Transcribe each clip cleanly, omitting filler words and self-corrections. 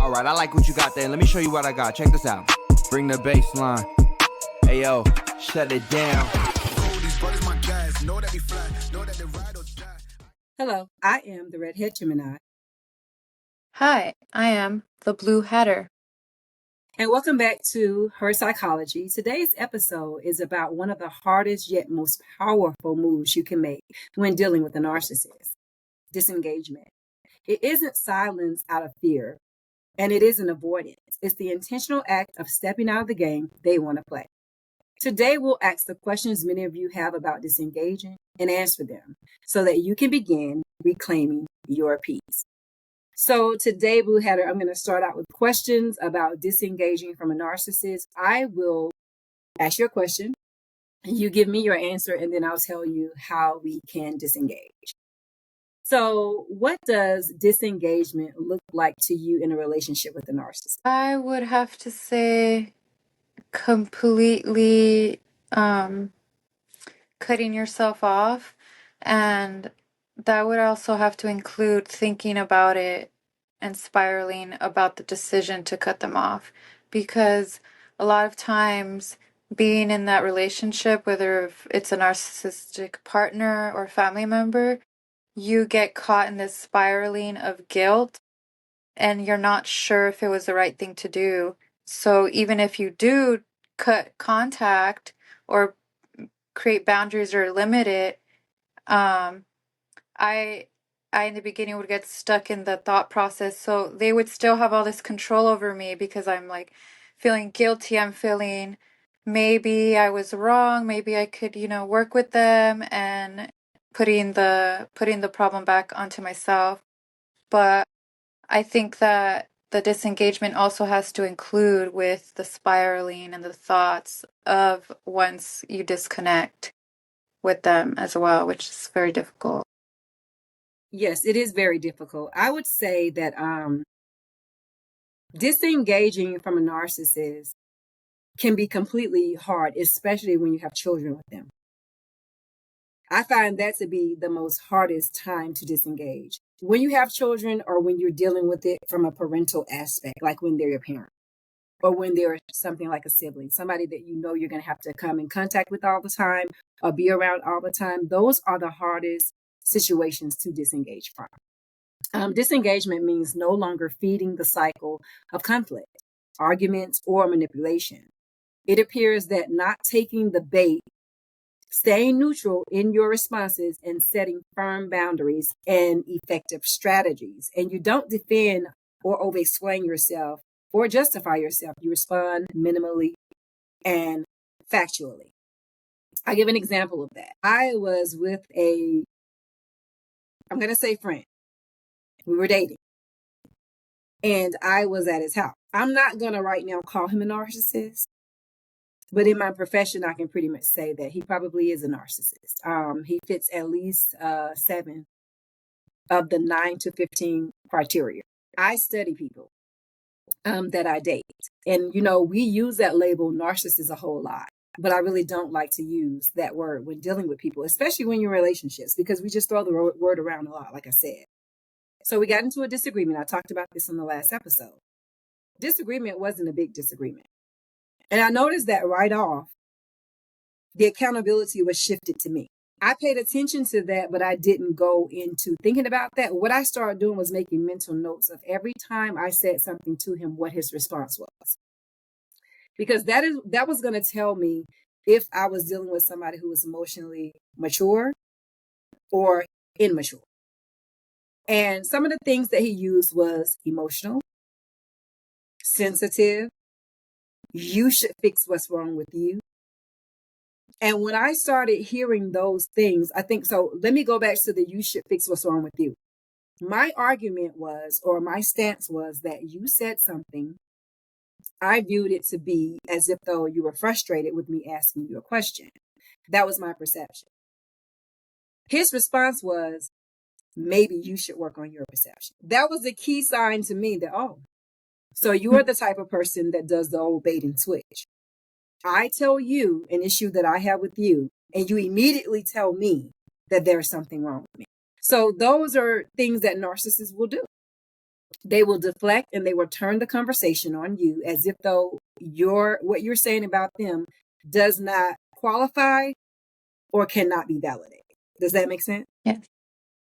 All right, I like what you got there. Let me show you what I got. Check this out. Bring the bass line. Hey, yo, shut it down. Hello, I am the Thereadheadgemini. Hi, I am the Bleuhatter. And welcome back to Her Psychology. Today's episode is about one of the hardest yet most powerful moves you can make when dealing with a narcissist: disengagement. It isn't silence out of fear, and it isn't avoidance. It's the intentional act of stepping out of the game they want to play. Today, we'll ask the questions many of you have about disengaging and answer them so that you can begin reclaiming your peace. So today, Bleuhatter, I'm going to start out with questions about disengaging from a narcissist. I will ask you a question, and you give me your answer, and then I'll tell you how we can disengage. So what does disengagement look like to you in a relationship with a narcissist? I would have to say completely cutting yourself off, and that would also have to include thinking about it and spiraling about the decision to cut them off, because a lot of times being in that relationship, whether it's a narcissistic partner or family member, you get caught in this spiraling of guilt and you're not sure if it was the right thing to do. So even if you do cut contact or create boundaries or limit it, I in the beginning would get stuck in the thought process. So they would still have all this control over me because I'm like feeling guilty. I'm feeling maybe I was wrong. Maybe I could, work with them, and putting the problem back onto myself. But I think that the disengagement also has to include with the spiraling and the thoughts of once you disconnect with them as well, which is very difficult. Yes, it is very difficult. I would say that disengaging from a narcissist can be completely hard, especially when you have children with them. I find that to be the most hardest time to disengage. When you have children, or when you're dealing with it from a parental aspect, like when they're your parent, or when they're something like a sibling, somebody that you know you're going to have to come in contact with all the time or be around all the time, those are the hardest situations to disengage from. Disengagement means no longer feeding the cycle of conflict, arguments, or manipulation. It appears that not taking the bait, staying neutral in your responses, and setting firm boundaries and effective strategies. And you don't defend or over-explain yourself or justify yourself. You respond minimally and factually. I'll give an example of that. I was with I'm going to say friend. We were dating. And I was at his house. I'm not going to right now call him a narcissist, but in my profession, I can pretty much say that he probably is a narcissist. He fits at least 7 of the 9 to 15 criteria. I study people that I date. And, we use that label narcissist a whole lot, but I really don't like to use that word when dealing with people, especially when you're in relationships, because we just throw the word around a lot, like I said. So we got into a disagreement. I talked about this in the last episode. Disagreement wasn't a big disagreement. And I noticed that right off, the accountability was shifted to me. I paid attention to that, but I didn't go into thinking about that. What I started doing was making mental notes of every time I said something to him, what his response was. Because that was going to tell me if I was dealing with somebody who was emotionally mature or immature. And some of the things that he used was emotional, sensitive, you should fix what's wrong with you. And when I started hearing those things, I think, so let me go back to the you should fix what's wrong with you. My argument was, or my stance was, that you said something. I viewed it to be as if though you were frustrated with me asking you a question. That was my perception. His response was, maybe you should work on your perception. That was a key sign to me that, so you are the type of person that does the old bait and switch. I tell you an issue that I have with you, and you immediately tell me that there's something wrong with me. So those are things that narcissists will do. They will deflect and they will turn the conversation on you as if though what you're saying about them does not qualify or cannot be validated. Does that make sense? Yes.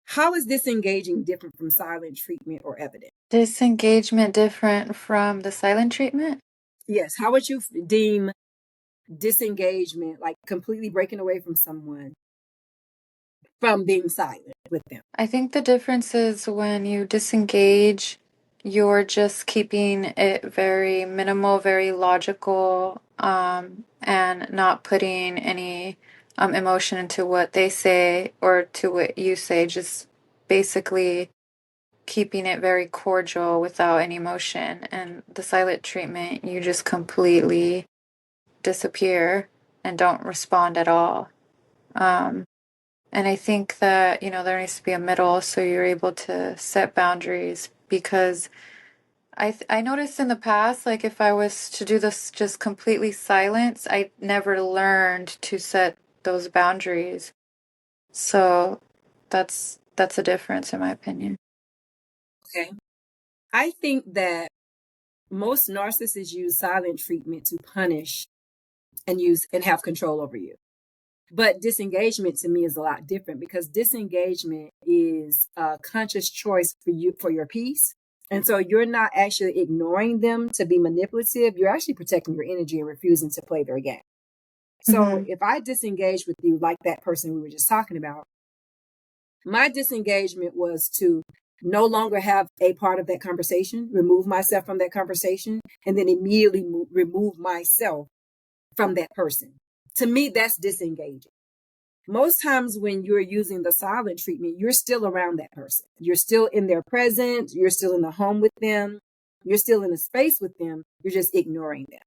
How is disengaging different from silent treatment or evidence? Disengagement different from the silent treatment? Yes. How would you deem disengagement, like completely breaking away from someone, from being silent with them? I think the difference is when you disengage, you're just keeping it very minimal, very logical, and not putting any emotion into what they say or to what you say, just basically keeping it very cordial without any emotion. And the silent treatment, you just completely disappear and don't respond at all. And I think that, there needs to be a middle so you're able to set boundaries because I noticed in the past, like if I was to do this just completely silence, I never learned to set those boundaries. So that's a difference in my opinion. Okay. I think that most narcissists use silent treatment to punish and have control over you. But disengagement to me is a lot different because disengagement is a conscious choice for your peace. And so you're not actually ignoring them to be manipulative. You're actually protecting your energy and refusing to play their game. So if I disengage with you, like that person we were just talking about, my disengagement was to no longer have a part of that conversation, remove myself from that conversation, and then immediately remove myself from that person. To me, that's disengaging. Most times when you're using the silent treatment, you're still around that person. You're still in their presence. You're still in the home with them. You're still in the space with them. You're just ignoring them.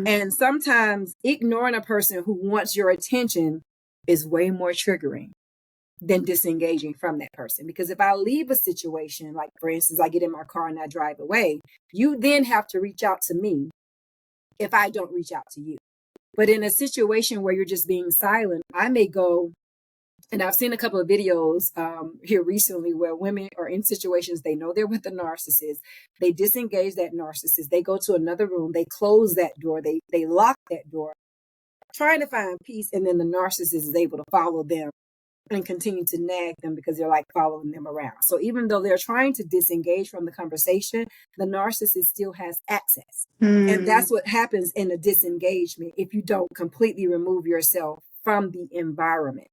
And sometimes ignoring a person who wants your attention is way more triggering than disengaging from that person. Because if I leave a situation, like for instance, I get in my car and I drive away, you then have to reach out to me if I don't reach out to you. But in a situation where you're just being silent, I may go, and I've seen a couple of videos here recently where women are in situations, they know they're with a narcissist, they disengage that narcissist, they go to another room, they close that door, they lock that door, trying to find peace, and then the narcissist is able to follow them and continue to nag them because they're like following them around. So even though they're trying to disengage from the conversation, the narcissist still has access. And that's what happens in a disengagement if you don't completely remove yourself from the environment.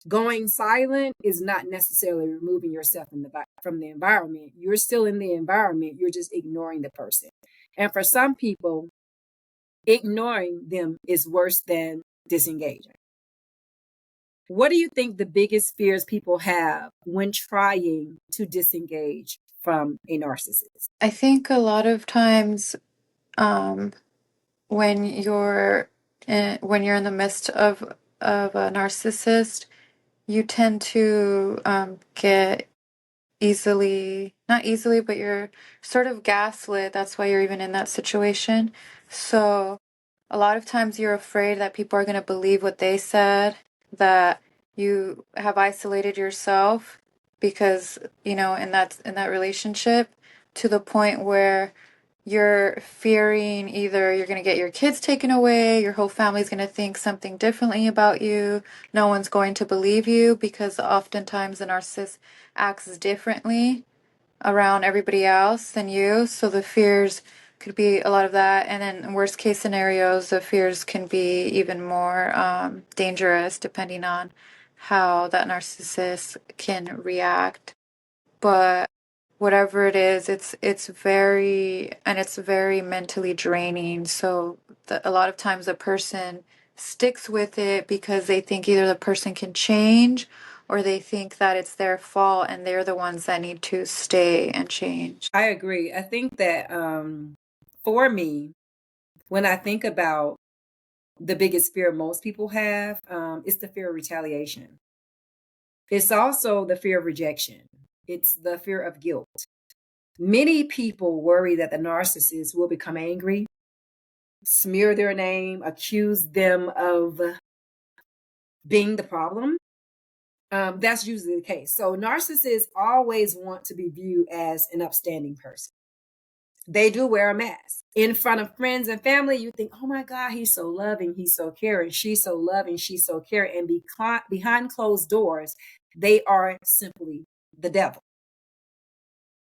Going silent is not necessarily removing yourself from the environment. You're still in the environment. You're just ignoring the person. And for some people, ignoring them is worse than disengaging. What do you think the biggest fears people have when trying to disengage from a narcissist? I think a lot of times when you're in the midst of a narcissist, you tend to get not easily, but you're sort of gaslit. That's why you're even in that situation. So a lot of times you're afraid that people are going to believe what they said, that you have isolated yourself because, in that relationship to the point where you're fearing either you're going to get your kids taken away, your whole family's going to think something differently about you, no one's going to believe you because oftentimes the narcissist acts differently around everybody else than you. So the fears could be a lot of that. And then in worst case scenarios, the fears can be even more dangerous depending on how that narcissist can react. But whatever it is, it's very mentally draining. So a lot of times a person sticks with it because they think either the person can change or they think that it's their fault and they're the ones that need to stay and change. I agree. I think that for me, when I think about the biggest fear most people have, it's the fear of retaliation. It's also the fear of rejection. It's the fear of guilt. Many people worry that the narcissist will become angry, smear their name, accuse them of being the problem, That's usually the case. So narcissists always want to be viewed as an upstanding person. They do wear a mask. In front of friends and family, you think, oh my God, he's so loving, he's so caring, she's so loving, she's so caring. And behind closed doors, they are simply the devil.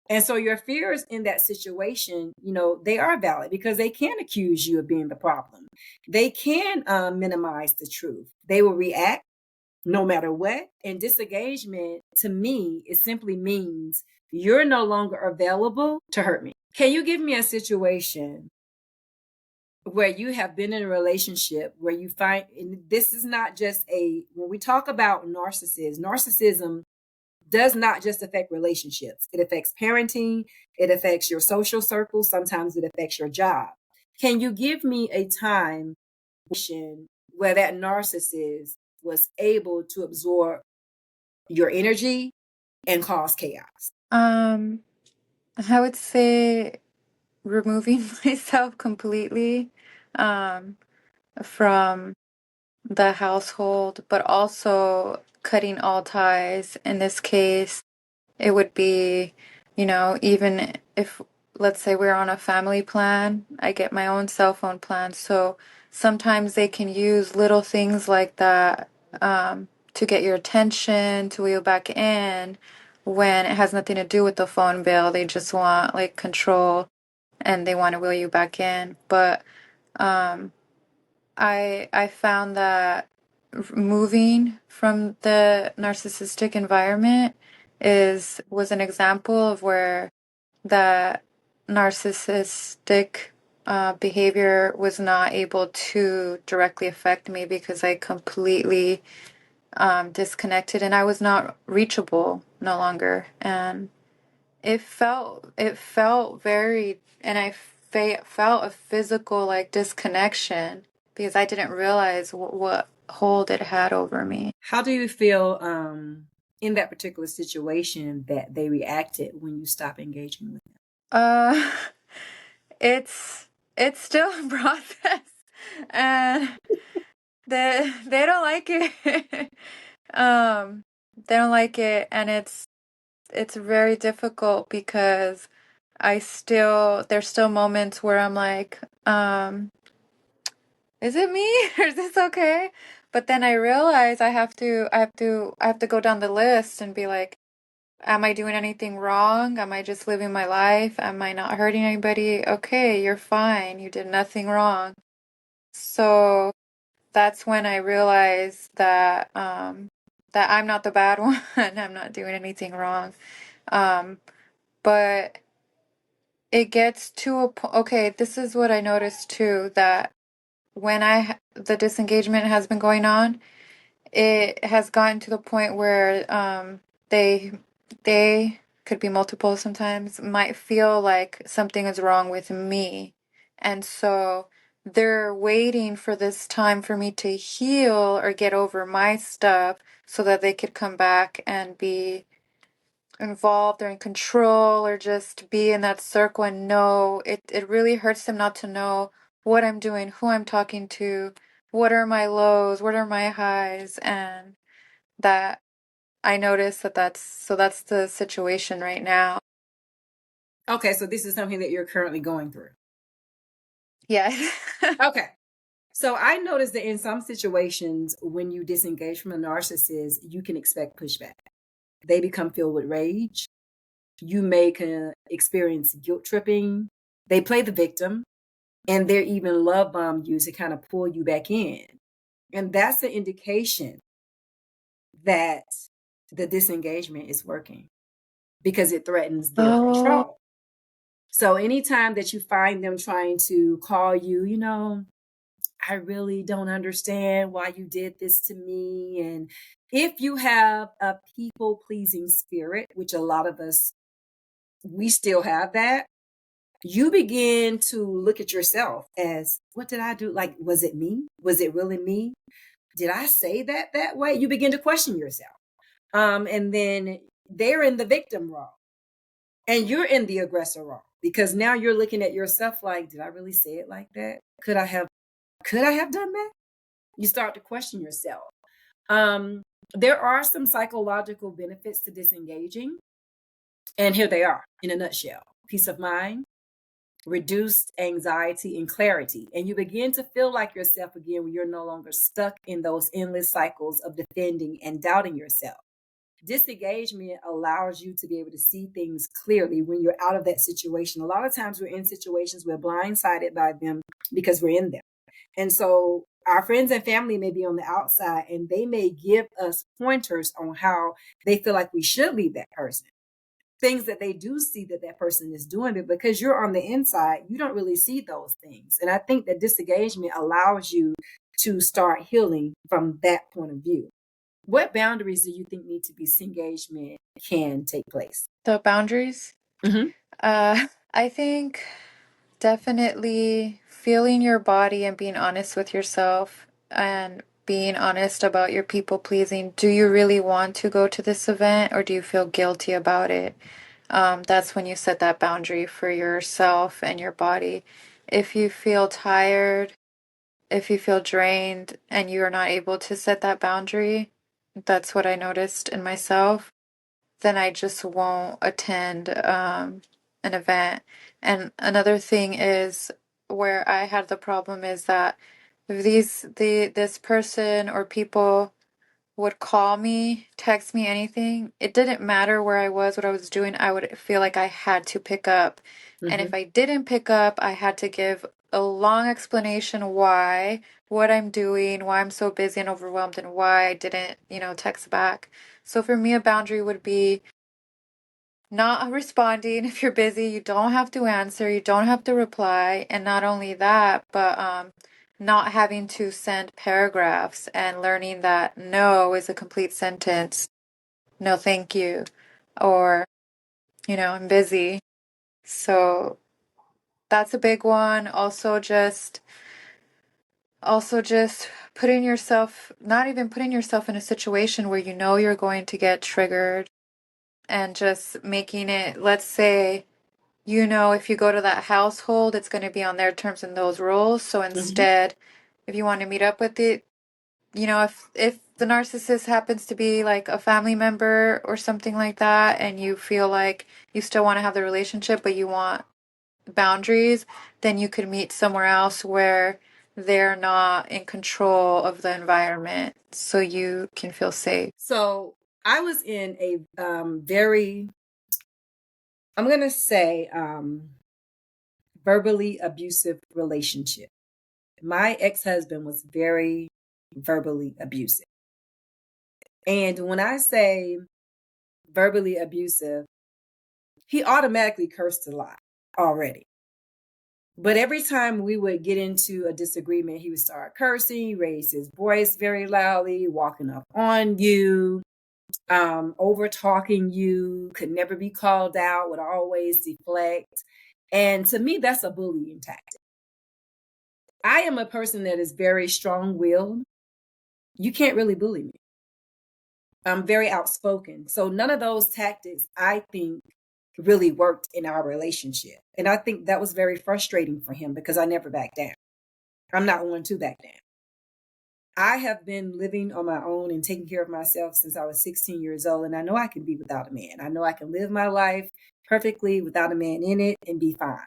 And so your fears in that situation, they are valid because they can accuse you of being the problem. They can minimize the truth. They will react no matter what. And disengagement, to me, it simply means you're no longer available to hurt me. Can you give me a situation where you have been in a relationship where you find, and this is not just when we talk about narcissism does not just affect relationships. It affects parenting. It affects your social circle. Sometimes it affects your job. Can you give me a time where that narcissist was able to absorb your energy and cause chaos? I would say removing myself completely from the household, but also cutting all ties. In this case, it would be, even if, let's say we're on a family plan, I get my own cell phone plan. So sometimes they can use little things like that to get your attention, to wheel you back in when it has nothing to do with the phone bill. They just want like control and they want to wheel you back in. But I found that moving from the narcissistic environment was an example of where the narcissistic behavior was not able to directly affect me because I completely disconnected and I was not reachable no longer. And it felt very, and I felt a physical like disconnection because I didn't realize what hold it had over me. How do you feel in that particular situation that they reacted when you stopped engaging with them? It's still a process, and they don't like it. They don't like it, and it's very difficult because there's still moments where I'm like, is it me or is this okay? But then I realize I have to go down the list and be like, am I doing anything wrong? Am I just living my life? Am I not hurting anybody? Okay, you're fine. You did nothing wrong. So that's when I realized that I'm not the bad one. I'm not doing anything wrong. But it gets to a point. Okay, this is what I noticed too, that when the disengagement has been going on, it has gotten to the point where they could be multiple sometimes, might feel like something is wrong with me. And so they're waiting for this time for me to heal or get over my stuff so that they could come back and be involved or in control or just be in that circle and know it really hurts them not to know what I'm doing, who I'm talking to, what are my lows, what are my highs, and that I notice that's the situation right now. Okay, so this is something that you're currently going through. Yeah. Okay. So I noticed that in some situations, when you disengage from a narcissist, you can expect pushback. They become filled with rage. You may experience guilt tripping. They play the victim, and they're even love bomb you to kind of pull you back in. And that's an indication that the disengagement is working because it threatens their control. So anytime that you find them trying to call you, I really don't understand why you did this to me. And if you have a people pleasing spirit, which a lot of us, we still have that, you begin to look at yourself as, what did I do? Like, was it me? Was it really me? Did I say that way? You begin to question yourself. And then they're in the victim role and you're in the aggressor role because now you're looking at yourself like, did I really say it like that? Could I have done that? You start to question yourself. There are some psychological benefits to disengaging. And here they are in a nutshell: peace of mind, reduced anxiety, and clarity. And you begin to feel like yourself again when you're no longer stuck in those endless cycles of defending and doubting yourself. Disengagement allows you to be able to see things clearly when you're out of that situation. A lot of times we're in situations, we're blindsided by them because we're in them. And so our friends and family may be on the outside and they may give us pointers on how they feel like we should leave that person. Things that they do see that that person is doing, but because you're on the inside, you don't really see those things. And I think that disengagement allows you to start healing from that point of view. What boundaries do you think need to be disengagement can take place? The boundaries? Mm-hmm. I think definitely feeling your body and being honest with yourself and being honest about your people pleasing. Do you really want to go to this event or do you feel guilty about it? That's when you set that boundary for yourself and your body. If you feel tired, if you feel drained and you are not able to set that boundary, that's what I noticed in myself, then I just won't attend an event. And another thing is where I had the problem is that this person or people would call me, text me, anything. It didn't matter where I was, what I was doing. I would feel like I had to pick up. And if I didn't pick up, I had to give a long explanation why, what I'm doing, why I'm so busy and overwhelmed, and why I didn't, text back. So for me, a boundary would be not responding if you're busy. You don't have to answer, you don't have to reply. And not only that, but not having to send paragraphs and learning that no is a complete sentence. No, thank you. Or, I'm busy. So that's a big one. Also just putting yourself, not even putting yourself in a situation where you're going to get triggered, and just making it, let's say, if you go to that household, it's going to be on their terms and those rules. So instead, if you want to meet up with it, if the narcissist happens to be like a family member or something like that, and you feel like you still want to have the relationship, but you want boundaries, then you could meet somewhere else where they're not in control of the environment so you can feel safe. So I was in a very, I'm going to say, verbally abusive relationship. My ex-husband was very verbally abusive. And when I say verbally abusive, he automatically cursed a lot already. But every time we would get into a disagreement, he would start cursing, raise his voice very loudly, walking up on you, over talking you, could never be called out, would always deflect. And to me, that's a bullying tactic. I am a person that is very strong-willed. You can't really bully me. I'm very outspoken. So none of those tactics, I think, really worked in our relationship. And I think that was very frustrating for him because I never backed down. I'm not one to back down. I have been living on my own and taking care of myself since I was 16 years old. And I know I can be without a man. I know I can live my life perfectly without a man in it and be fine.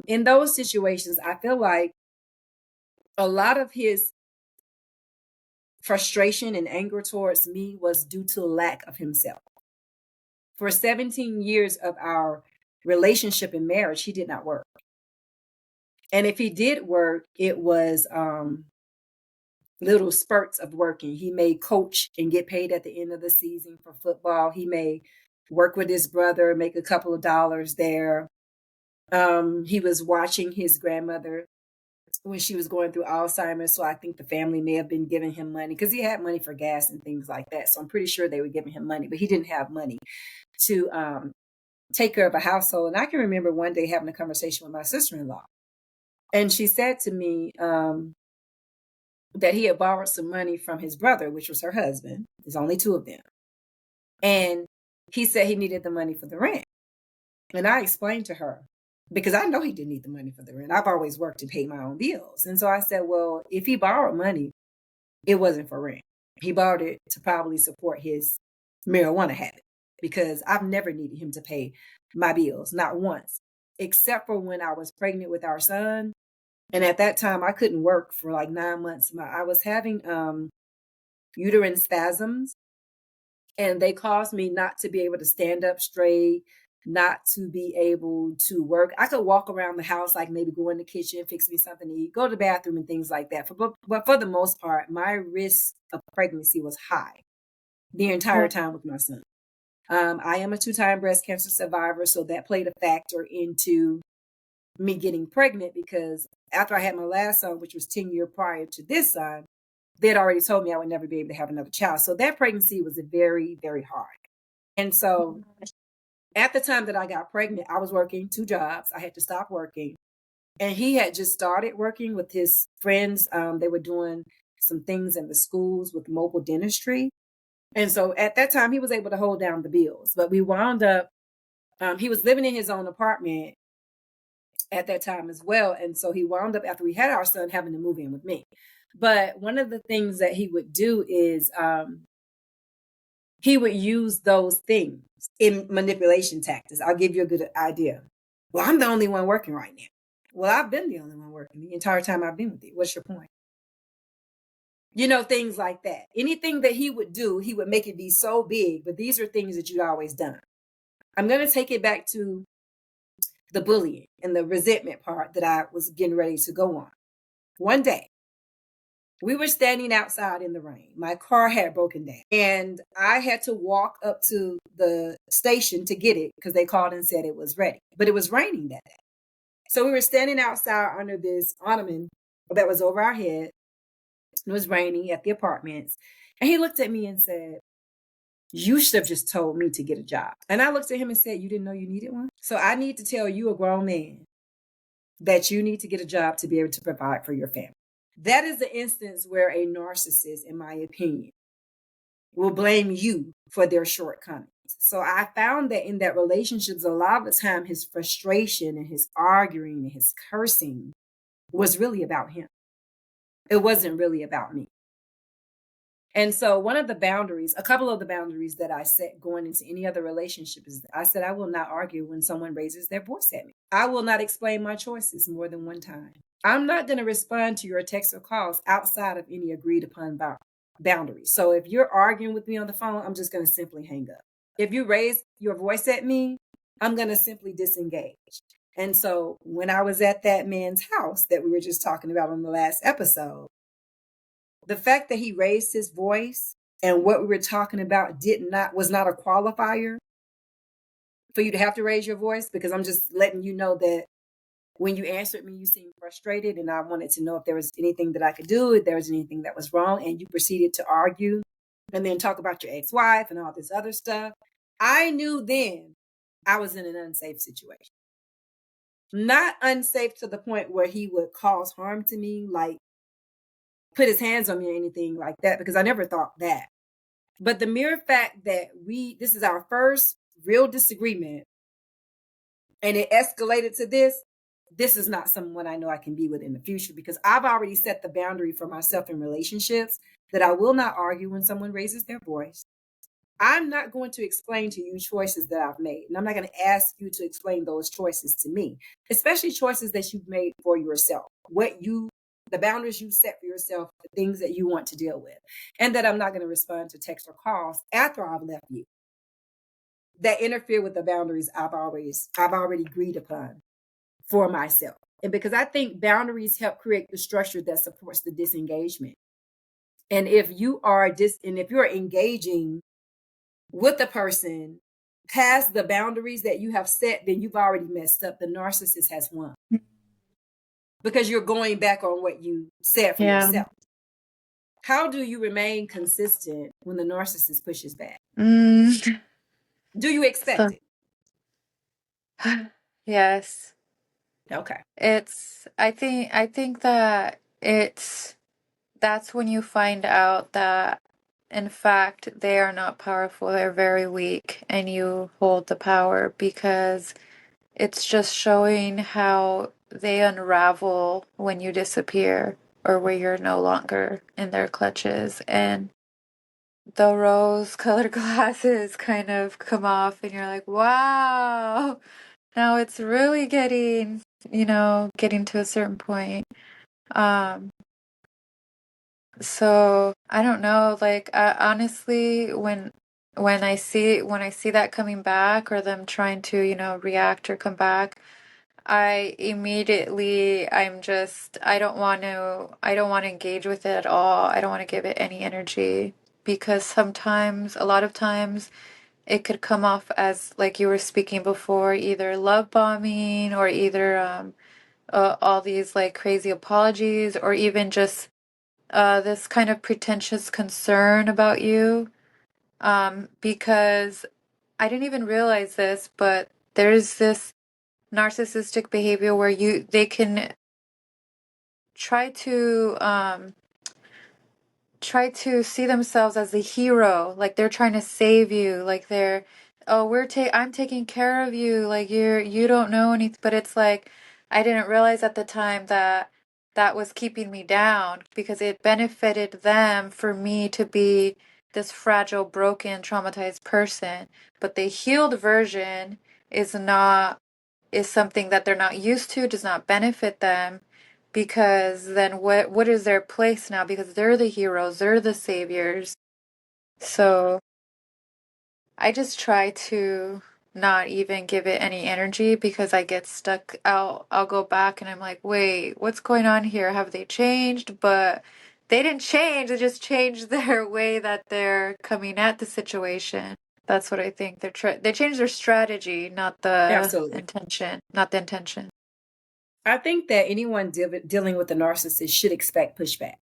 In those situations, I feel like a lot of his frustration and anger towards me was due to a lack of himself. For 17 years of our relationship and marriage, he did not work. And if he did work, it was little spurts of working. He may coach and get paid at the end of the season for football. He may work with his brother, make a couple of dollars there. He was watching his grandmother when she was going through Alzheimer's. So I think the family may have been giving him money because he had money for gas and things like that. So I'm pretty sure they were giving him money, but he didn't have money to take care of a household. And I can remember one day having a conversation with my sister-in-law. And she said to me that he had borrowed some money from his brother, which was her husband. There's only two of them. And he said he needed the money for the rent. And I explained to her, because I know he didn't need the money for the rent. I've always worked and paid my own bills. And so I said, well, if he borrowed money, It wasn't for rent. He borrowed it to probably support his marijuana habit, because I've never needed him to pay my bills, not once, except for when I was pregnant with our son. And at that time, I couldn't work for like 9 months. I was having uterine spasms, and they caused me not to be able to stand up straight, not to be able to work. I could walk around the house, like maybe go in the kitchen, fix me something to eat, go to the bathroom and things like that. But for the most part, my risk of pregnancy was high the entire time with my son. I am a 2-time breast cancer survivor, so that played a factor into me getting pregnant, because after I had my last son, which was 10 years prior to this son, they had already told me I would never be able to have another child. So that pregnancy was very, very hard. And so at the time that I got pregnant, I was working 2 jobs. I had to stop working. And he had just started working with his friends. They were doing some things in the schools with mobile dentistry. And so at that time, he was able to hold down the bills. But we wound up, he was living in his own apartment at that time as well. And so he wound up, after we had our son, having to move in with me. But one of the things that he would do is he would use those things in manipulation tactics. I'll give you a good idea. Well, I'm the only one working right now. Well, I've been the only one working the entire time I've been with you. What's your point? You know, things like that. Anything that he would do, he would make it be so big. But these are things that you'd always done. I'm going to take it back to the bullying and the resentment part that I was getting ready to go on. One day, we were standing outside in the rain. My car had broken down, and I had to walk up to the station to get it because they called and said it was ready. But it was raining that day. So we were standing outside under this ottoman that was over our head. It was raining at the apartments. And he looked at me and said, "You should have just told me to get a job." And I looked at him and said, "You didn't know you needed one? So I need to tell you, a grown man, that you need to get a job to be able to provide for your family." That is the instance where a narcissist, in my opinion, will blame you for their shortcomings. So I found that in that relationships, a lot of the time, his frustration and his arguing and his cursing was really about him. It wasn't really about me. And so one of the boundaries, a couple of the boundaries that I set going into any other relationship is I said, I will not argue when someone raises their voice at me. I will not explain my choices more than one time. I'm not going to respond to your texts or calls outside of any agreed upon boundaries. So if you're arguing with me on the phone, I'm just going to simply hang up. If you raise your voice at me, I'm going to simply disengage. And so when I was at that man's house that we were just talking about on the last episode, the fact that he raised his voice and what we were talking about was not a qualifier for you to have to raise your voice, because I'm just letting you know that when you answered me, you seemed frustrated, and I wanted to know if there was anything that I could do, if there was anything that was wrong, and you proceeded to argue and then talk about your ex-wife and all this other stuff. I knew then I was in an unsafe situation. Not unsafe to the point where he would cause harm to me, like put his hands on me or anything like that, because I never thought that. But the mere fact that this is our first real disagreement and it escalated to this is not someone I know I can be with in the future, because I've already set the boundary for myself in relationships that I will not argue when someone raises their voice. I'm not going to explain to you choices that I've made, and I'm not going to ask you to explain those choices to me, especially choices that you've made for yourself, the boundaries you set for yourself, the things that you want to deal with, and that I'm not going to respond to texts or calls after I've left you that interfere with the boundaries I've already agreed upon for myself. And because I think boundaries help create the structure that supports the disengagement. And if you are if you're engaging with the person past the boundaries that you have set, then you've already messed up. The narcissist has won, because you're going back on what you said for yourself. How do you remain consistent when the narcissist pushes back? Do you expect it? Yes. Okay. I think that that's when you find out that in fact they are not powerful, they're very weak, and you hold the power, because it's just showing how they unravel when you disappear. or where you're no longer in their clutches, and the rose-colored glasses kind of come off, and you're like, wow, now it's really getting to a certain point. So I don't know, like honestly, when I see that coming back, or them trying to, react or come back, I don't want to engage with it at all. I don't want to give it any energy, because a lot of times it could come off as, like you were speaking before, either love bombing, or either all these like crazy apologies, or even just this kind of pretentious concern about you. Because I didn't even realize this, but there's this narcissistic behavior where they can try to see themselves as the hero, like they're trying to save you, like I'm taking care of you, like you don't know anything. But it's like, I didn't realize at the time that that was keeping me down, because it benefited them for me to be this fragile, broken, traumatized person. But the healed version is not is something that they're not used to, does not benefit them, because then what is their place now? Because they're the heroes, they're the saviors. So I just try to not even give it any energy, because I get stuck. I'll go back and I'm like, wait, what's going on here? Have they changed? But they didn't change. They just changed their way that they're coming at the situation. That's what I think. They changed their strategy, not the Absolutely. intention, not the intention. I think that anyone dealing with a narcissist should expect pushback.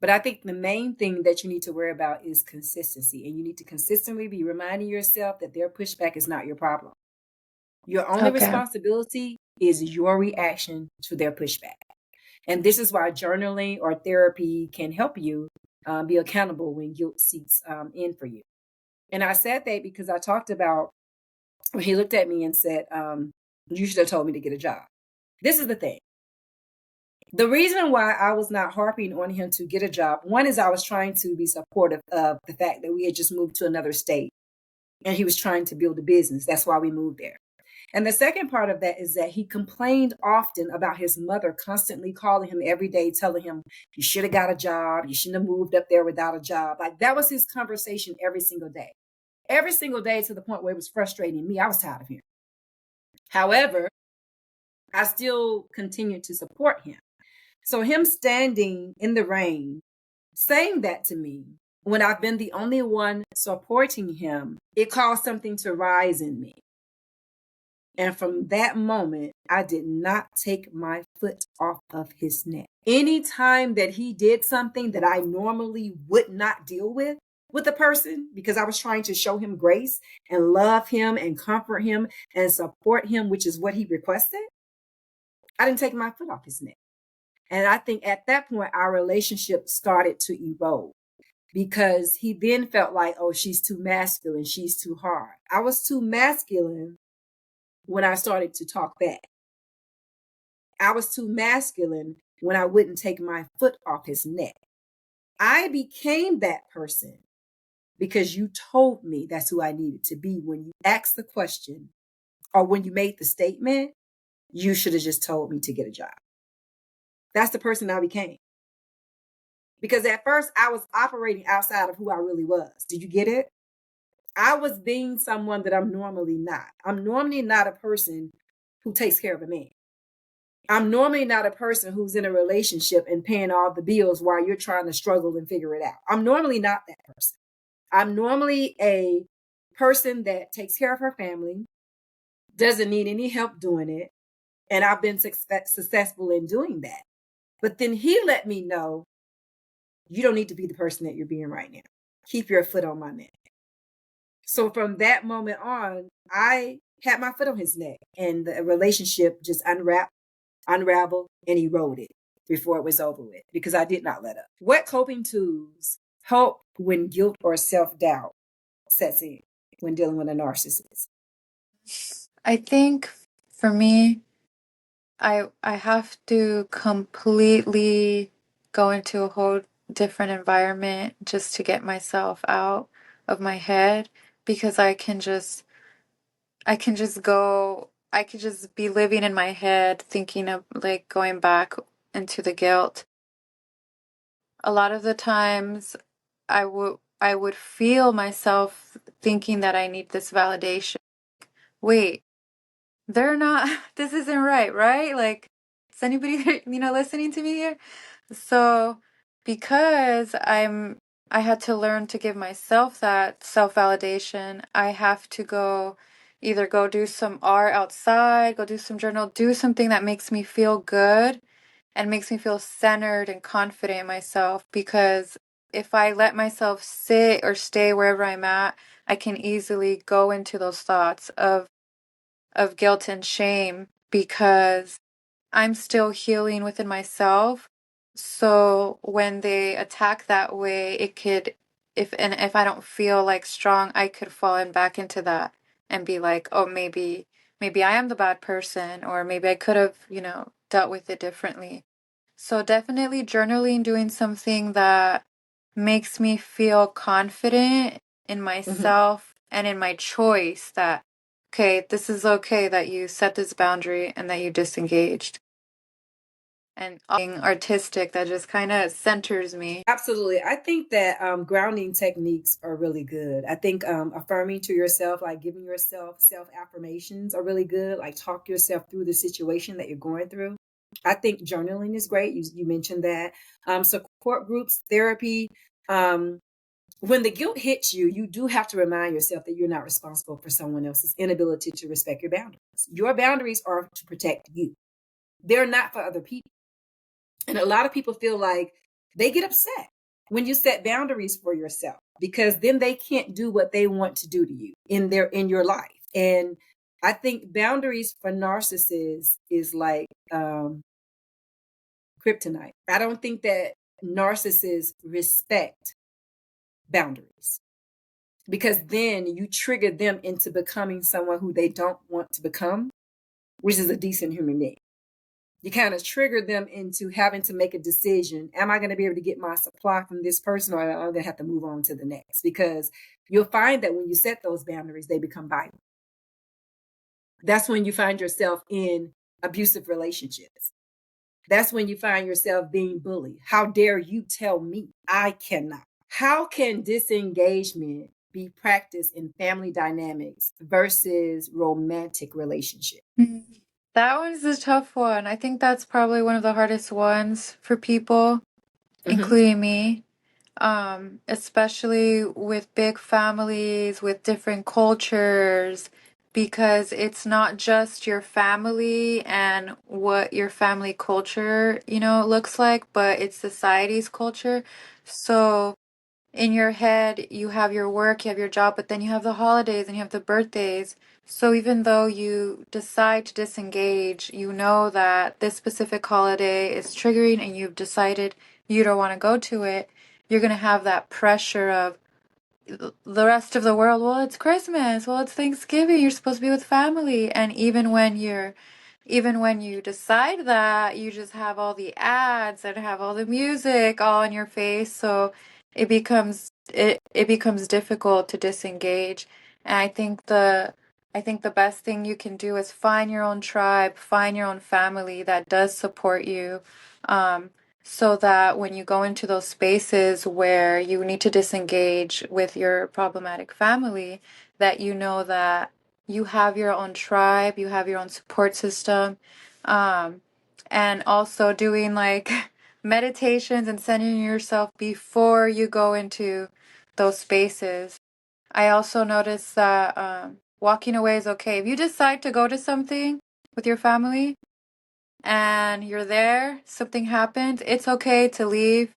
But I think the main thing that you need to worry about is consistency. And you need to consistently be reminding yourself that their pushback is not your problem. Your only Okay. responsibility is your reaction to their pushback. And this is why journaling or therapy can help you be accountable when guilt seeps in for you. And I said that because I talked about when he looked at me and said, you should have told me to get a job. This is the thing. The reason why I was not harping on him to get a job, one is I was trying to be supportive of the fact that we had just moved to another state and he was trying to build a business. That's why we moved there. And the second part of that is that he complained often about his mother constantly calling him every day, telling him, you should have got a job. You shouldn't have moved up there without a job. Like that was his conversation every single day. Every single day, to the point where it was frustrating me. I was tired of him. However, I still continued to support him. So him standing in the rain, saying that to me, when I've been the only one supporting him, it caused something to rise in me. And from that moment, I did not take my foot off of his neck. Anytime that he did something that I normally would not deal with a person, because I was trying to show him grace and love him and comfort him and support him, which is what he requested, I didn't take my foot off his neck. And I think at that point, our relationship started to erode, because he then felt like, oh, she's too masculine. She's too hard. I was too masculine when I started to talk back. I was too masculine when I wouldn't take my foot off his neck. I became that person because you told me that's who I needed to be. When you asked the question or when you made the statement, you should have just told me to get a job. That's the person I became. Because at first I was operating outside of who I really was. Did you get it? I was being someone that I'm normally not. I'm normally not a person who takes care of a man. I'm normally not a person who's in a relationship and paying all the bills while you're trying to struggle and figure it out. I'm normally not that person. I'm normally a person that takes care of her family, doesn't need any help doing it, and I've been successful in doing that. But then he let me know, you don't need to be the person that you're being right now. Keep your foot on my neck. So from that moment on, I had my foot on his neck, and the relationship just unraveled, and eroded before it was over with, because I did not let up. What coping tools help when guilt or self-doubt sets in when dealing with a narcissist? I think for me, I have to completely go into a whole different environment just to get myself out of my head, because I can just be living in my head thinking of like going back into the guilt. A lot of the times I would feel myself thinking that I need this validation. Wait, they're not, this isn't right, right? Like, is anybody, listening to me here? So, because I had to learn to give myself that self-validation, I have to either go do some art outside, go do some journal, do something that makes me feel good and makes me feel centered and confident in myself, because if I let myself sit or stay wherever I'm at, I can easily go into those thoughts of guilt and shame, because I'm still healing within myself. So when they attack that way, it could, if I don't feel like strong, I could fall in back into that and be like, oh, maybe I am the bad person, or maybe I could have, dealt with it differently. So definitely journaling, doing something that makes me feel confident in myself and in my choice that, okay, this is okay that you set this boundary and that you disengaged. And being artistic, that just kind of centers me. Absolutely. I think that grounding techniques are really good. I think affirming to yourself, like giving yourself self affirmations, are really good. Like talk yourself through the situation that you're going through. I think journaling is great. You mentioned that. Support groups, therapy. Um, when the guilt hits you, you do have to remind yourself that you're not responsible for someone else's inability to respect your boundaries. Your boundaries are to protect you, they're not for other people. And a lot of people feel like they get upset when you set boundaries for yourself, because then they can't do what they want to do to you in your life. And I think boundaries for narcissists is like kryptonite. I don't think that narcissists respect boundaries, because then you trigger them into becoming someone who they don't want to become, which is a decent human being. You kind of trigger them into having to make a decision. Am I going to be able to get my supply from this person, or am I going to have to move on to the next? Because you'll find that when you set those boundaries, they become violent. That's when you find yourself in abusive relationships. That's when you find yourself being bullied. How dare you tell me I cannot? How can disengagement be practiced in family dynamics versus romantic relationships? That one's a tough one. I think that's probably one of the hardest ones for people, including me. Especially with big families, with different cultures, because it's not just your family and what your family culture, looks like, but it's society's culture. So in your head, you have your work, you have your job, but then you have the holidays and you have the birthdays. So even though you decide to disengage, you know that this specific holiday is triggering and you've decided you don't want to go to it, you're going to have that pressure of the rest of the world. Well, it's Christmas. Well, it's Thanksgiving. You're supposed to be with family. And even when you decide that, you just have all the ads and have all the music all in your face. So it becomes difficult to disengage. And I think the best thing you can do is find your own tribe, find your own family that does support you. So that when you go into those spaces where you need to disengage with your problematic family, that you know that you have your own tribe, you have your own support system, um, and also doing like meditations and centering yourself before you go into those spaces. I also noticed that walking away is okay. If you decide to go to something with your family and you're there, something happens, it's okay to leave.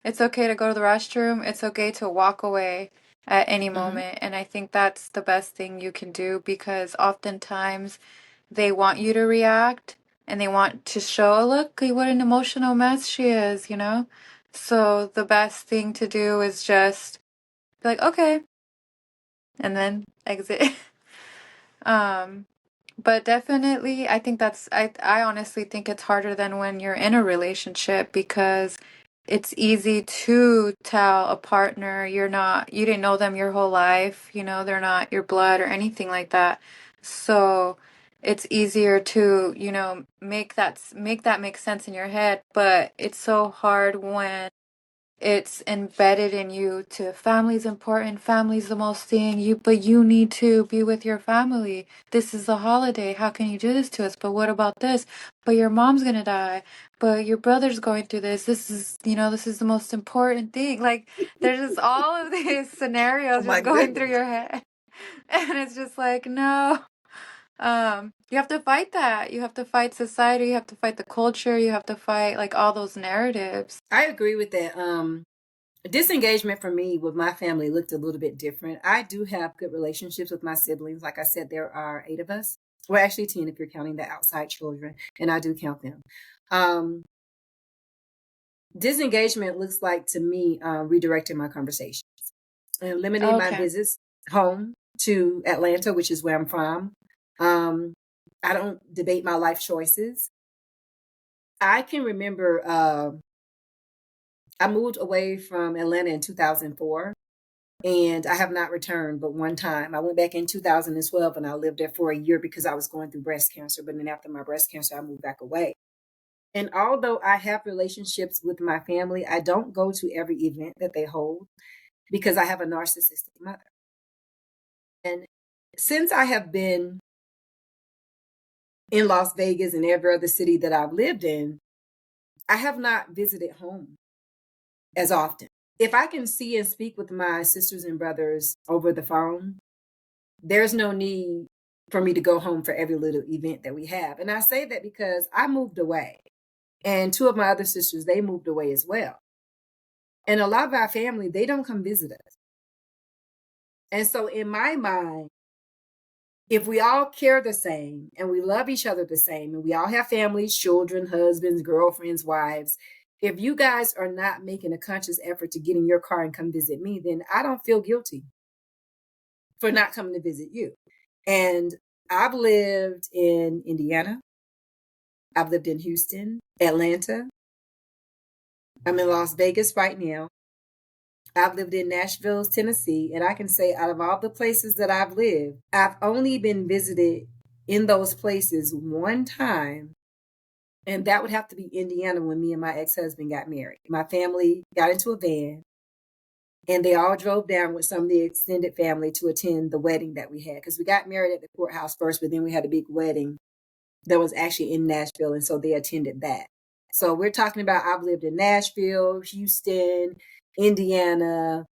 It's okay to go to the restroom. It's okay to walk away at any moment. And I think that's the best thing you can do, because oftentimes they want you to react and they want to show, "Oh, look, what an emotional mess she is. So the best thing to do is just be like, okay, and then exit. um, but definitely, I think I honestly think it's harder than when you're in a relationship, because it's easy to tell a partner you didn't know them your whole life, they're not your blood or anything like that. So it's easier to, make that make sense in your head, but it's so hard when it's embedded in you to family's important, family's the most thing, but you need to be with your family. This is a holiday. How can you do this to us? But what about this? But your mom's gonna die. But your brother's going through this. This is the most important thing. Like, there's just all of these scenarios Oh my just going through goodness. your head. And it's just like, no. You have to fight that. You have to fight society. You have to fight the culture. You have to fight like all those narratives. I agree with that. Disengagement for me with my family looked a little bit different. I do have good relationships with my siblings. Like I said, there are 8 of us. Well, actually 10 if you're counting the outside children, and I do count them. Disengagement looks like to me redirecting my conversations and limiting my Okay. visits home to Atlanta, which is where I'm from. I don't debate my life choices. I can remember I moved away from Atlanta in 2004, and I have not returned but one time. I went back in 2012 and I lived there for a year because I was going through breast cancer. But then after my breast cancer, I moved back away. And although I have relationships with my family, I don't go to every event that they hold because I have a narcissistic mother. And since I have been in Las Vegas and every other city that I've lived in, I have not visited home as often. If I can see and speak with my sisters and brothers over the phone, there's no need for me to go home for every little event that we have. And I say that because I moved away, and 2 of my other sisters, they moved away as well. And a lot of our family, they don't come visit us. And so in my mind, if we all care the same and we love each other the same and we all have families, children, husbands, girlfriends, wives, if you guys are not making a conscious effort to get in your car and come visit me, then I don't feel guilty for not coming to visit you. And I've lived in Indiana. I've lived in Houston, Atlanta. I'm in Las Vegas right now. I've lived in Nashville, Tennessee. And I can say out of all the places that I've lived, I've only been visited in those places one time. And that would have to be Indiana when me and my ex-husband got married. My family got into a van and they all drove down with some of the extended family to attend the wedding that we had. Because we got married at the courthouse first, but then we had a big wedding that was actually in Nashville. And so they attended that. So we're talking about I've lived in Nashville, Houston, Indiana,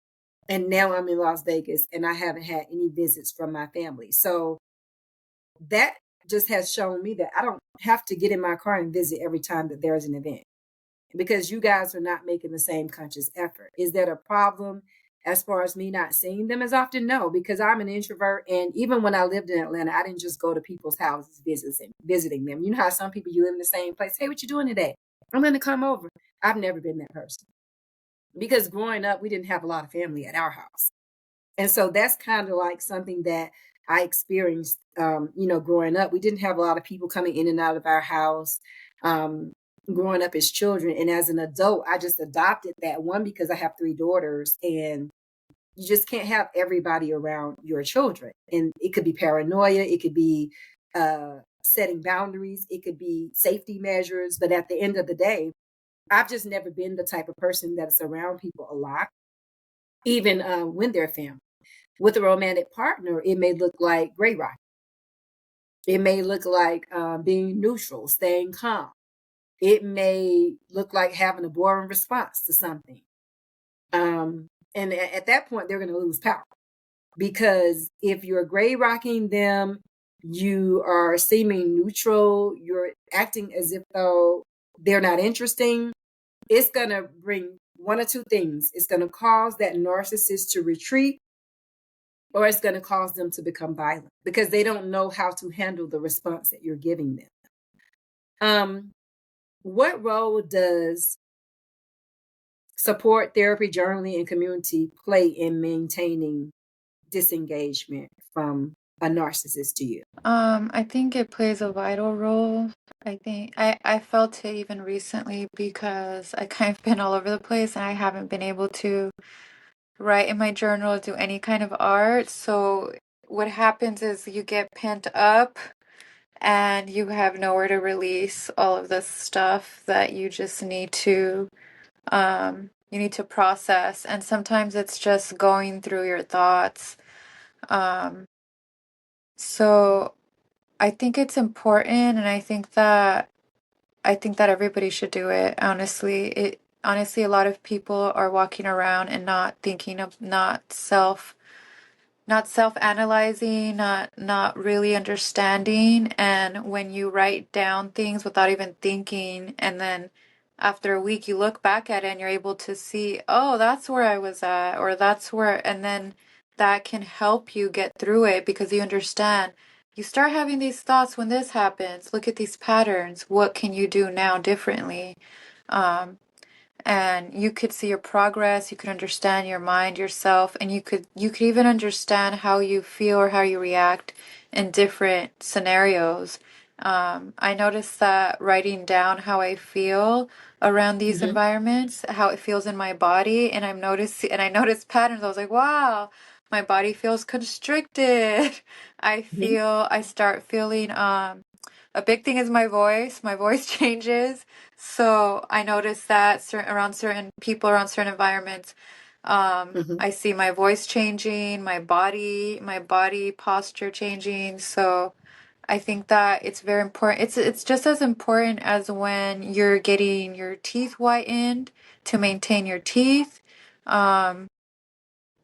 and now I'm in Las Vegas and I haven't had any visits from my family. So that just has shown me that I don't have to get in my car and visit every time that there's an event because you guys are not making the same conscious effort. Is that a problem as far as me not seeing them as often? No, because I'm an introvert. And even when I lived in Atlanta, I didn't just go to people's houses visiting them. You know how some people, you live in the same place. Hey, what you doing today? I'm going to come over. I've never been that person because growing up, we didn't have a lot of family at our house. And so that's kind of like something that I experienced, growing up. We didn't have a lot of people coming in and out of our house growing up as children. And as an adult, I just adopted that one because I have 3 daughters and you just can't have everybody around your children. And it could be paranoia. It could be setting boundaries. It could be safety measures. But at the end of the day, I've just never been the type of person that's around people a lot, even when they're family. With a romantic partner, it may look like gray rock. It may look like being neutral, staying calm. It may look like having a boring response to something. And at that point, they're going to lose power. Because if you're gray rocking them, you are seeming neutral, you're acting as if though they're not interesting, it's going to bring one or two things. It's going to cause that narcissist to retreat, or it's going to cause them to become violent because they don't know how to handle the response that you're giving them. What role does support, therapy, journaling, and community play in maintaining disengagement from a narcissist to you? I think it plays a vital role. I felt it even recently because I kind of been all over the place and I haven't been able to write in my journal or do any kind of art. So what happens is you get pent up and you have nowhere to release all of this stuff that you just need to you need to process. And sometimes it's just going through your thoughts. Um, so I think it's important, and I think that everybody should do it. Honestly, a lot of people are walking around and not thinking of not self-analyzing, not really understanding. And when you write down things without even thinking, and then after a week you look back at it and you're able to see, oh, that's where I was at, or that's where, and then that can help you get through it because you understand. You start having these thoughts when this happens. Look at these patterns. What can you do now differently? Um, and you could see your progress, you could understand your mind, yourself, and you could even understand how you feel or how you react in different scenarios. I noticed that writing down how I feel around these Mm-hmm. environments, how it feels in my body, and I noticed patterns. I was like, wow, my body feels constricted. I start feeling a big thing is my voice. My voice changes. So I noticed that around certain people, around certain environments, Mm-hmm. I see my voice changing, my body posture changing. So I think that it's very important. It's just as important as when you're getting your teeth whitened to maintain your teeth. Um,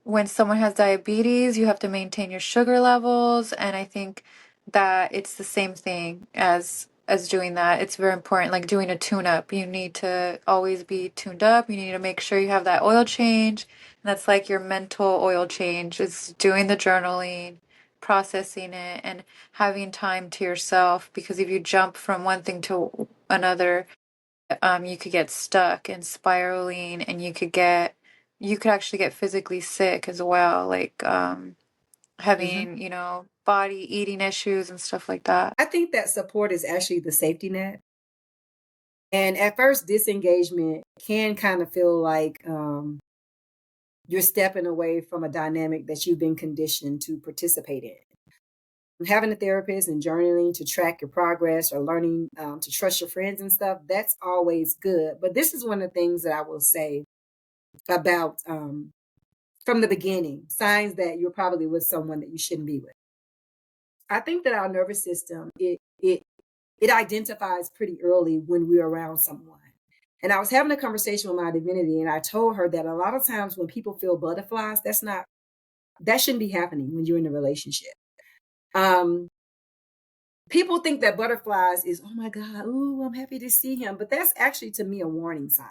when someone has diabetes, you have to maintain your sugar levels, and I think that it's the same thing as doing that. It's very important, like doing a tune-up. You need to always be tuned up. You need to make sure you have that oil change. And that's like your mental oil change. It's doing the journaling, processing it, and having time to yourself. Because if you jump from one thing to another, you could get stuck and spiraling, and you could actually get physically sick as well, like Mm-hmm. having, body eating issues and stuff like that. I think that support is actually the safety net. And at first, disengagement can kind of feel like you're stepping away from a dynamic that you've been conditioned to participate in. Having a therapist and journaling to track your progress or learning to trust your friends and stuff, that's always good. But this is one of the things that I will say about from the beginning signs that you're probably with someone that you shouldn't be with. I think that our nervous system, it identifies pretty early when we're around someone. And I was having a conversation with my divinity, and I told her that a lot of times when people feel butterflies, that shouldn't be happening when you're in a relationship. Um, People think that butterflies is, oh my God, ooh, I'm happy to see him. But that's actually to me a warning sign.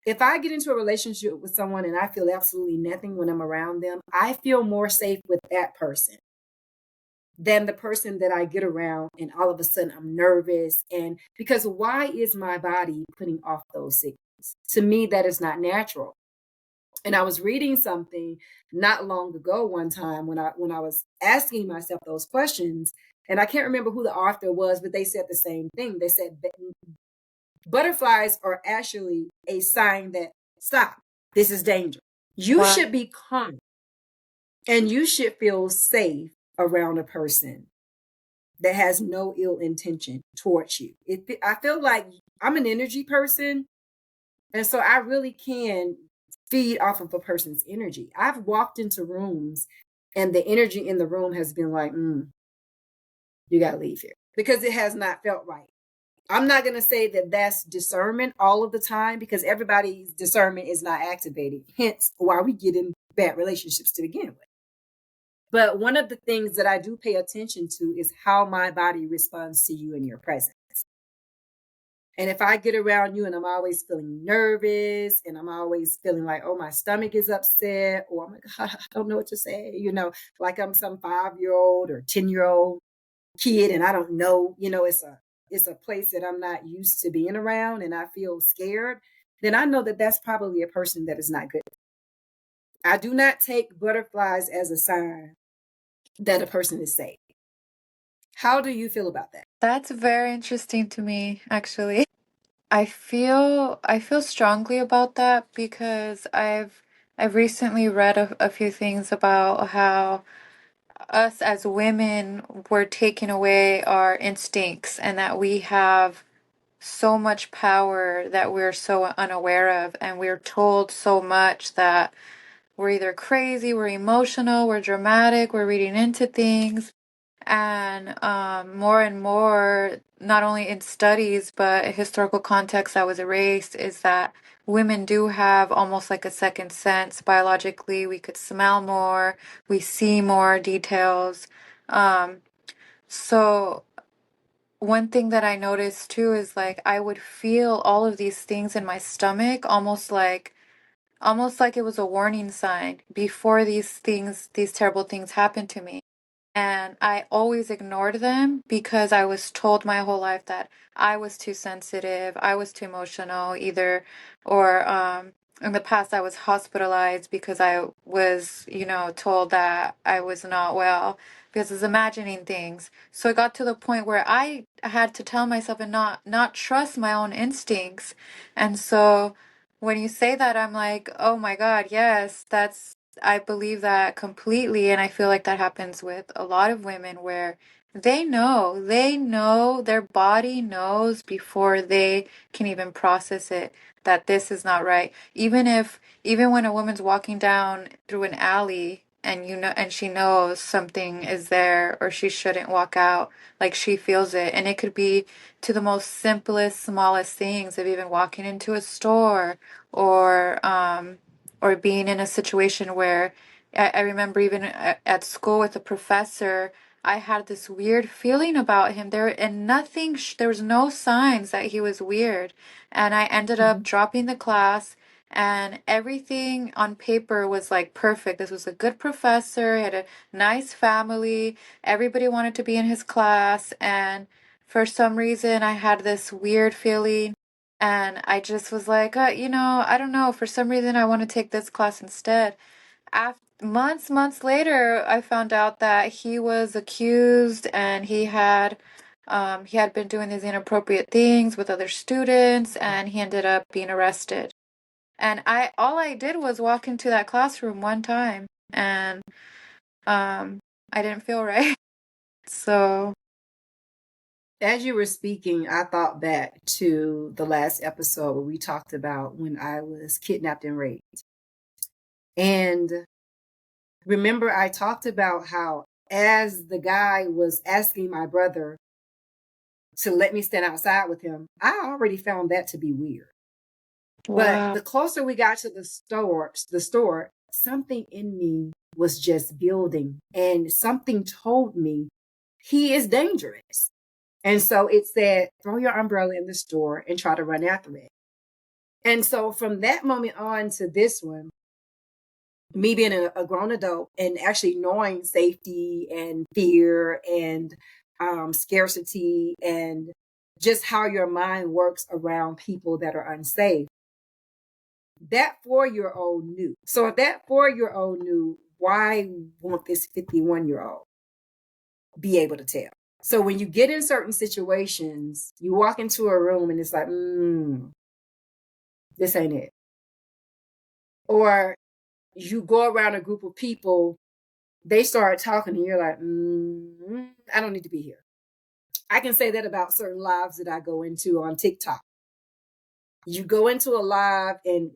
If I get into a relationship with someone and I feel absolutely nothing when I'm around them, I feel more safe with that person than the person that I get around and all of a sudden I'm nervous. And because why is my body putting off those signals? To me, that is not natural. And I was reading something not long ago one time when I was asking myself those questions, and I can't remember who the author was, but they said the same thing. They said butterflies are actually a sign that stop, this is danger. You Wow. should be calm and you should feel safe around a person that has no ill intention towards you. I feel like I'm an energy person, and so I really can feed off of a person's energy. I've walked into rooms and the energy in the room has been like, you got to leave here because it has not felt right. I'm not going to say that that's discernment all of the time because everybody's discernment is not activated. Hence why we get in bad relationships to begin with. But one of the things that I do pay attention to is how my body responds to you in your presence. And if I get around you and I'm always feeling nervous and I'm always feeling like, oh, my stomach is upset, or oh my God, I don't know what to say, like I'm some 5-year-old or 10-year-old kid and I don't know, it's a place that I'm not used to being around and I feel scared, then I know that that's probably a person that is not good. I do not take butterflies as a sign that a person is safe. How do you feel about that? That's very interesting to me, actually. I feel strongly about that because I've recently read a few things about how us as women were taking away our instincts and that we have so much power that we're so unaware of, and we're told so much that we're either crazy, we're emotional, we're dramatic, we're reading into things. And more, not only in studies, but historical context that was erased, is that women do have almost like a second sense. Biologically, we could smell more, we see more details. Um, so one thing that I noticed too is like I would feel all of these things in my stomach, almost like it was a warning sign before these terrible things happened to me. And I always ignored them because I was told my whole life that I was too sensitive, I was too emotional, or in the past I was hospitalized because I was, told that I was not well because I was imagining things. So it got to the point where I had to tell myself and not trust my own instincts. And so when you say that, I'm like, oh my God, yes, I believe that completely, and I feel like that happens with a lot of women where they know, their body knows before they can even process it that this is not right. Even when a woman's walking down through an alley and and she knows something is there or she shouldn't walk out, like she feels it, and it could be to the most simplest, smallest things of even walking into a store or being in a situation where I remember even at school with a professor, I had this weird feeling about him there, and there was no signs that he was weird. And I ended up Mhm. dropping the class, and everything on paper was like perfect. This was a good professor, he had a nice family, everybody wanted to be in his class, and for some reason, I had this weird feeling and I just was like, I don't know. For some reason, I want to take this class instead. Months later, I found out that he was accused and he had been doing these inappropriate things with other students, and he ended up being arrested. And all I did was walk into that classroom one time, and I didn't feel right. So, As you were speaking, I thought back to the last episode where we talked about when I was kidnapped and raped. And remember, I talked about how, as the guy was asking my brother to let me stand outside with him, I already found that to be weird. But wow. the closer we got to the store, something in me was just building, and something told me he is dangerous. And so it said, throw your umbrella in the store and try to run after it. And so from that moment on to this one, me being a grown adult and actually knowing safety and fear and scarcity and just how your mind works around people that are unsafe, that 4-year-old knew. So if that 4-year-old knew, why won't this 51-year-old be able to tell? So when you get in certain situations, you walk into a room and it's like, this ain't it. Or you go around a group of people, they start talking and you're like, I don't need to be here. I can say that about certain lives that I go into on TikTok. You go into a live and,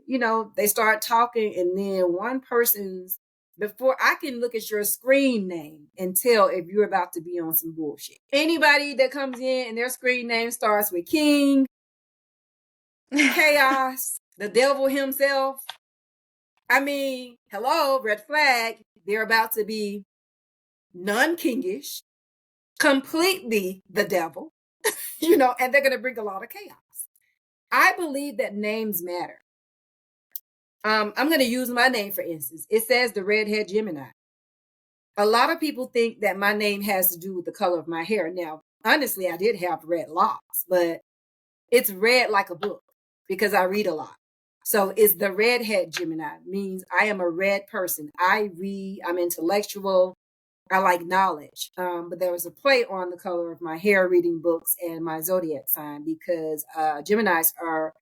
they start talking, and then one person's, before I can look at your screen name and tell if you're about to be on some bullshit. Anybody that comes in and their screen name starts with King, Chaos, the devil himself, I mean, hello, red flag. They're about to be non-kingish, completely the devil, and they're going to bring a lot of chaos. I believe that names matter. I'm going to use my name, for instance. It says the redhead Gemini. A lot of people think that my name has to do with the color of my hair. Now, honestly, I did have red locks, but it's red like a book because I read a lot. So it's the redhead Gemini, means I am a red person. I read, I'm intellectual. I like knowledge. But there was a play on the color of my hair, reading books, and my zodiac sign, because Geminis are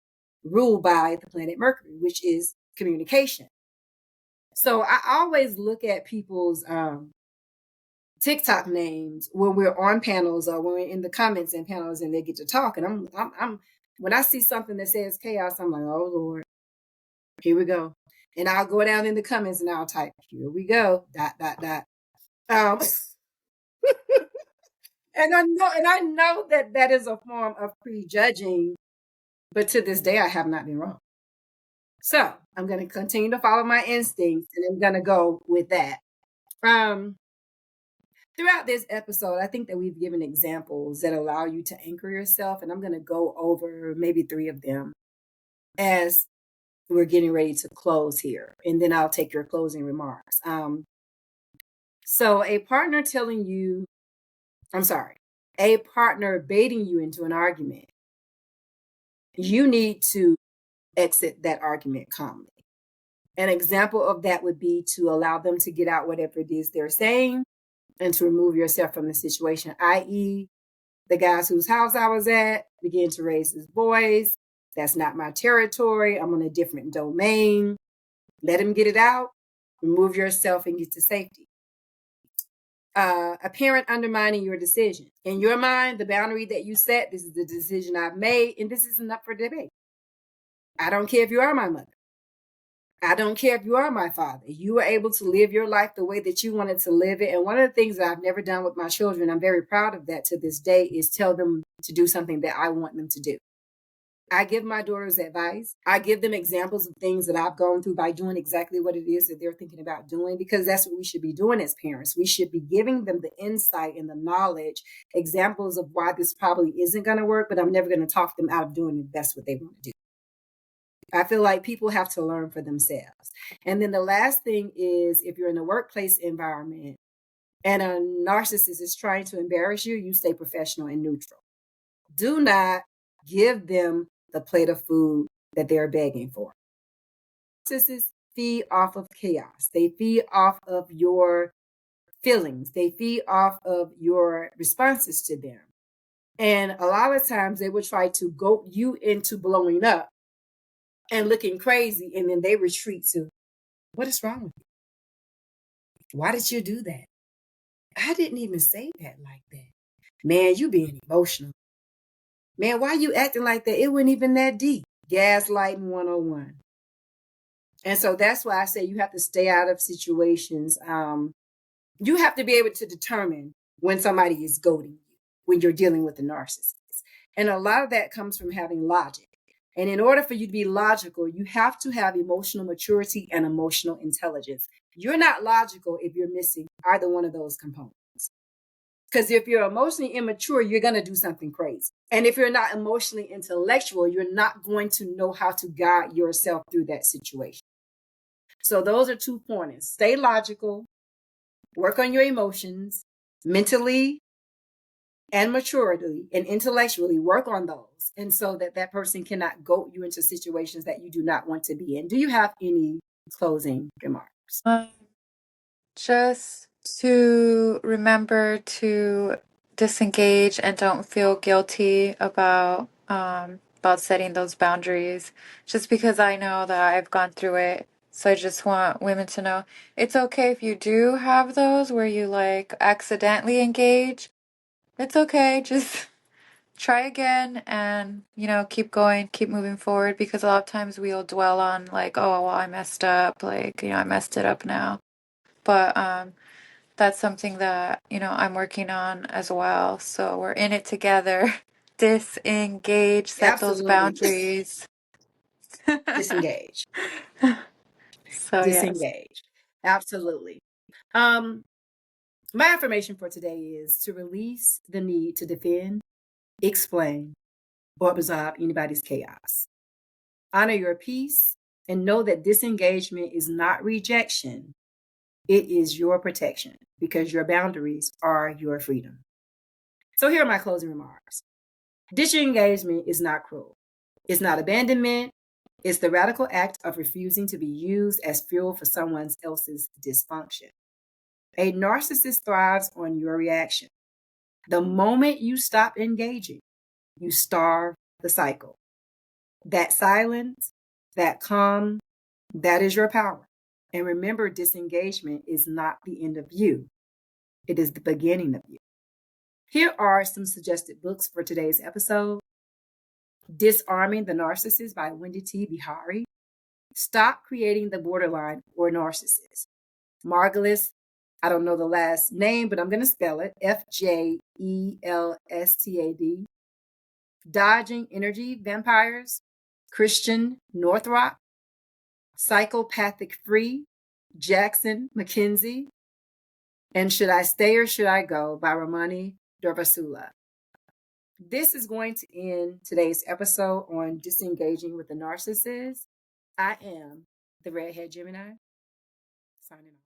ruled by the planet Mercury, which is communication. So I always look at people's TikTok names when we're on panels or when we're in the comments and panels and they get to talk. And I'm when I see something that says chaos, I'm like, oh Lord, here we go. And I'll go down in the comments and I'll type, here we go, ... Um, and I know that that is a form of prejudging, but to this day, I have not been wrong. So I'm going to continue to follow my instincts, and I'm going to go with that. Throughout this episode, I think that we've given examples that allow you to anchor yourself, and I'm going to go over maybe 3 of them as we're getting ready to close here, and then I'll take your closing remarks. So a partner a partner baiting you into an argument, you need to exit that argument calmly. An example of that would be to allow them to get out whatever it is they're saying and to remove yourself from the situation, i.e., the guys whose house I was at began to raise his voice. That's not my territory. I'm on a different domain. Let him get it out. Remove yourself and get to safety. A parent undermining your decision. In your mind, the boundary that you set, this is the decision I've made, and this isn't up for debate. I don't care if you are my mother. I don't care if you are my father. You were able to live your life the way that you wanted to live it. And one of the things that I've never done with my children, I'm very proud of that to this day, is tell them to do something that I want them to do. I give my daughters advice. I give them examples of things that I've gone through by doing exactly what it is that they're thinking about doing, because that's what we should be doing as parents. We should be giving them the insight and the knowledge, examples of why this probably isn't going to work, but I'm never going to talk them out of doing it if that's what they want to do. I feel like people have to learn for themselves. And then the last thing is, if you're in a workplace environment and a narcissist is trying to embarrass you, you stay professional and neutral. Do not give them the plate of food that they're begging for. Narcissists feed off of chaos. They feed off of your feelings. They feed off of your responses to them. And a lot of times they will try to goad you into blowing up and looking crazy, and then they retreat to, what is wrong with you? Why did you do that? I didn't even say that like that. Man, you being emotional. Man, why you acting like that? It wasn't even that deep. Gaslighting 101. And so that's why I say you have to stay out of situations. You have to be able to determine when somebody is goading you, when you're dealing with a narcissist. And a lot of that comes from having logic. And in order for you to be logical, you have to have emotional maturity and emotional intelligence. You're not logical if you're missing either one of those components. Because if you're emotionally immature, you're going to do something crazy. And if you're not emotionally intellectual, you're not going to know how to guide yourself through that situation. So those are 2 pointers. Stay logical, work on your emotions, mentally and maturely and intellectually work on those. And so that that person cannot goad you into situations that you do not want to be in. Do you have any closing remarks? Just to remember to disengage and don't feel guilty about setting those boundaries, just because I know that I've gone through it. So I just want women to know it's okay if you do have those where you like accidentally engage. It's okay. Just try again and, keep going, keep moving forward, because a lot of times we'll dwell on like, oh, well, I messed up. Like, I messed it up now. But that's something that, I'm working on as well. So we're in it together. Disengage, set those Absolutely. boundaries. Disengage. So yes. Disengage. Absolutely. My affirmation for today is to release the need to defend, explain, or absorb anybody's chaos. Honor your peace and know that disengagement is not rejection. It is your protection, because your boundaries are your freedom. So here are my closing remarks. Disengagement is not cruel. It's not abandonment. It's the radical act of refusing to be used as fuel for someone else's dysfunction. A narcissist thrives on your reaction. The moment you stop engaging, you starve the cycle. That silence, that calm, that is your power. And remember, disengagement is not the end of you. It is the beginning of you. Here are some suggested books for today's episode. Disarming the Narcissist by Wendy T. Bihari. Stop Creating the Borderline or Narcissist. Margulis, I don't know the last name, but I'm going to spell it. F-J-E-L-S-T-A-D. Dodging Energy Vampires. Christian Northrup. Psychopathic Free. Jackson McKenzie. And Should I Stay or Should I Go by Ramani Durvasula. This is going to end today's episode on disengaging with the narcissist. I am the Redhead Gemini, signing off.